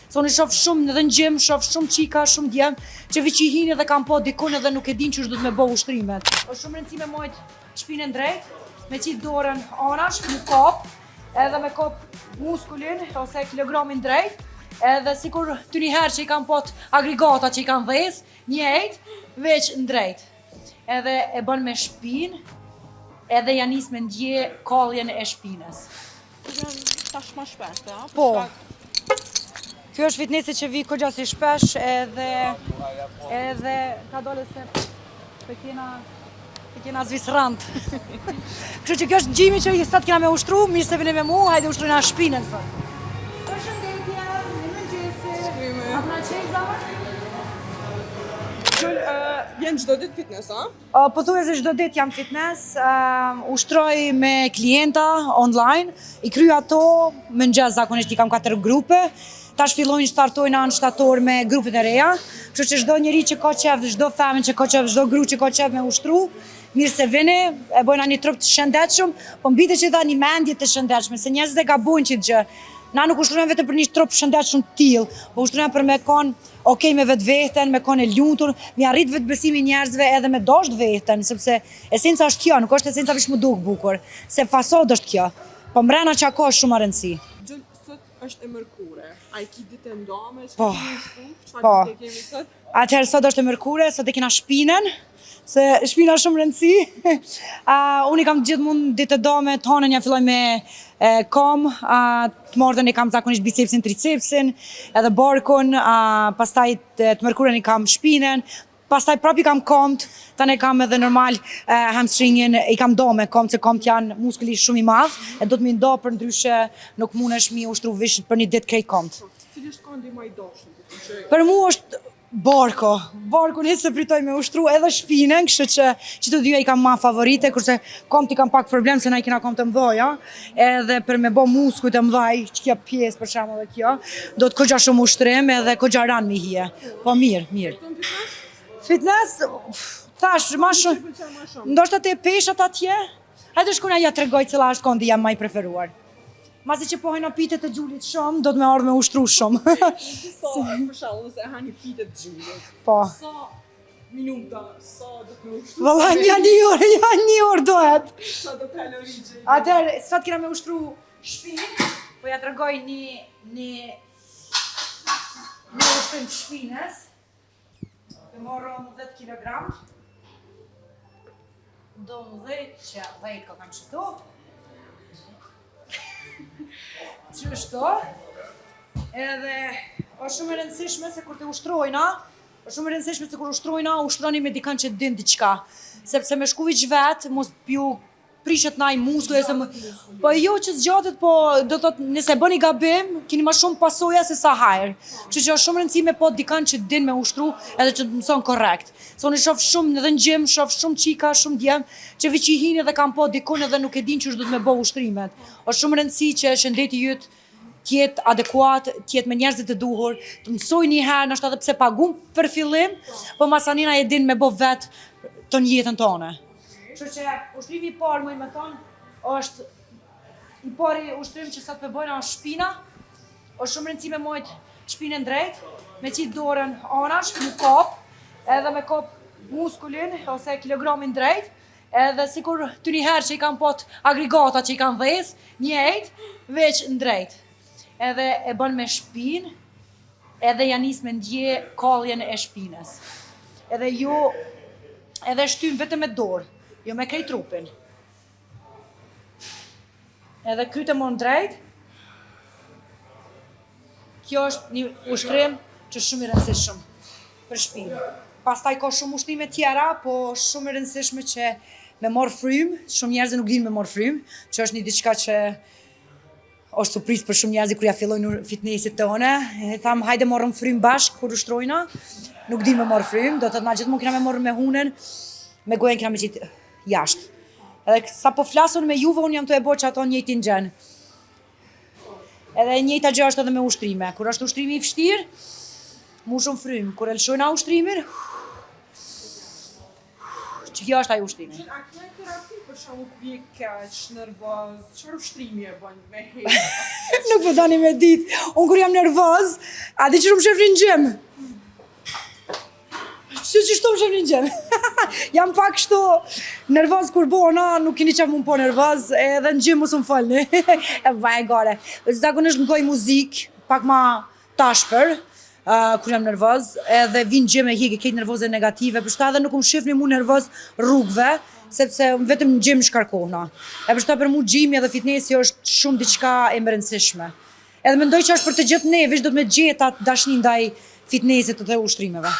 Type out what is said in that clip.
Se unë shoh shumë edhe në gjim, shoh shumë qika, shumë djem, që vi që i hinë edhe kam po dikun edhe nuk e din që është du të me bo ushtrimet. Është shumë rëndësi me mojt shpinën drejt, me qitë dorën anash, me kop, edhe me kop muskulin ose kilogramin drejt, edhe sikur të njëherë që i kam pot agregata që i kam dhez, njejt, veç në drejt. Edhe e bën me shpinë, edhe ja nis me ndje kalljen e shpinës. Tash ma shpesh, a? Po. Kjo është fitnessi që vi kogja si shpesh edhe ka dole se të kena zvisrant. Kështu që kjo është gjimi që i sot kena me ushtru, mirë se vini me mu, hajde ushtrujna shpinën sot. Përshëndetje, në mëngjesi. A përna qenë zamër? Vjen çdo ditë fitness, a? Pothuajse çdo ditë jam fitness, ushtroj me klienta online, i kryj ato, mëngjes zakonisht i kam 4 grupe, tash fillojnë startojnë anë shtator me grupet e reja, kështu që çdo njeri që ka qef, çdo femën që ka qef, çdo gru që ka qef me ushtru, mirë se vini, e bojna një trup të shëndetshëm, po mbite që dha një mendje të shëndetshme, se njerëzit e gabojnë që gjë. Na nuk ushtrujmë vetëm për një trup shëndetshëm të tillë, po ushtrujmë për me kon okej me vetveten, me kon e lumtur, me arrit vetbesimin njerëzve edhe me dosht veten, sepse esenca është kjo, nuk është esenca vetëm duk bukur, se fasod është kjo. Po mbrana që ka shumë rëndësi. Gjëll, sot është e mërkure. A i ki ditë e ndame, Po. Çfarë Po. ditë kemi sot? Atëherë sot është e mërkure, sot e kena shpinën, se shpina shumë rëndësi. Unë i kam gjithmonë ditë e dome, tonën ja filloj me kom, të mordën i kam zakonisht bicepsin, tricepsin, edhe barkun, pastaj të mërkurën i kam shpinën, pastaj prap i kam komt, tani kam edhe normal hamstringin, i kam dome komt, se komt janë muskuli shumë i madh, e do të mi ndo për ndryshe nuk mundesh mi ushtru vishit për një ditë krejt komt. Cili është kondi më i dashur? Për mu është barko. Barkun hiç se pritoj me ushtru edhe shpinën, kështu që të dyja i kam ma favorite, kurse komt i kam pak problem se na i kena komt të mdhoja, edhe për me bo muskujt të mdhaj, që kjo pjesë për shembull dhe kjo, do të kogja shumë ushtrim edhe kogja ran mi hije. Po mirë. Fitness, thash, ma shumë, ndoshta te peshat atje, hajde shkuna ja tregoj cila është kondi jam ma i preferuar. Masi që pohojnë pitet e gjulit shumë, do të me ardhë me ushtru shumë. Sa, për shembull, nëse e hani pitet gjulit. Po. Sa minuta, sa do të me ushtru? Valla, janë një orë dohet. Sa do kalori gjej? Atëherë, sot kena me ushtru shpinë, po ja tregoj një ushtrim të shpinës. Të morëm 10 kg. Do më dhejt që dhejt ka kanë qëtu. Qështu, edhe është shumë e rëndësishme se kur të ushtrojna, ushtroni me dikan që din diqka, sepse me shku viq vetë, mos pju prishet naj muskuj, po jo që zgjatet, po do të thotë nëse bëni gabim, keni ma shumë pasoja se sa hajër. Kështu që është shumë rëndësi me po dikan që din me ushtru edhe që të mëson korrekt. Se unë shoh shumë edhe në gjim, shoh shumë qika, shumë djem, që vi që i hinë edhe kam po dikun edhe nuk e din që është du të me bo ushtrimet. Është shumë rëndësi që shëndeti jytë tjetë adekuat, tjetë me njerëzit të duhur, të mësoj një herë, nështë edhe pse pagum për fillim, po masanina e din me bo vetë të një jetën tonë. Kështu që ushtrimi i parë më i me thonë, është i pari ushtrim që sot përbojna është shpina, është shumë rëndësi me mojt shpinën drejt, me qitë dorën anash, me kop, edhe me kop muskulin ose kilogramin drejt, edhe sikur të njëherë që i kam pot agregata që i kam dhez, njejt, veç në drejt. Edhe e bën me shpinë, edhe ja nis me ndje kalljen e shpinës. Edhe shtym vetëm me dorë, jo me krejt trupin. Edhe kryte më në drejt. Kjo është një ushtrim që shumë i rëndësishëm për shpinë. Pastaj ka shumë ushtrime tjera, po shumë i rëndësishme që me morë frymë, shumë njerëzë nuk dinë me morë frymë, që është një diçka që është surprizë për shumë njerëzë kur ja fillojnë fitnessit tone. Tham, hajde morëm frymë bashkë kur ushtrojna, nuk dinë me morë frymë, do të thotë na gjithmonë kena me morë me hunën, me gojen kena me qitë jashtë. Edhe sa po flasun me juve, unë jam të e bo që ato njëjtin gjën. Edhe njëjta gjë është edhe me ushtrime. Kur është ushtrimi i vështirë, mu shumë frymë. Kur e lëshojna ushtrimin, që kjo është ai ushtrimi. A ke terapi për shembull kur je keq, nervoz, çfarë ushtrimi e bën me herë? Nuk po tani me ditë. Unë kur jam nervoz, a di që më shefrin gjem? Që shtu më shefrin gjem? Jam pak kështu nervoz kur bona, nuk keni qef më po nervoz, edhe në gjem mos më falni. E vaj gore. Zakonisht ngoj muzik, pak ma tashpër, kur jam nervoz, edhe vinë gjem e hiqe këtë nervoze negative, për shta edhe nuk më shifni mu nervoz rrugve, sepse vetëm në gjem shkarkohna. E për shta për mu gjimi edhe fitnesi është shumë diçka e më rëndësishme. Edhe mendoj që është për të gjithë ne, veç do të me gjeta dashni ndaj fitnesit dhe ushtrimeve.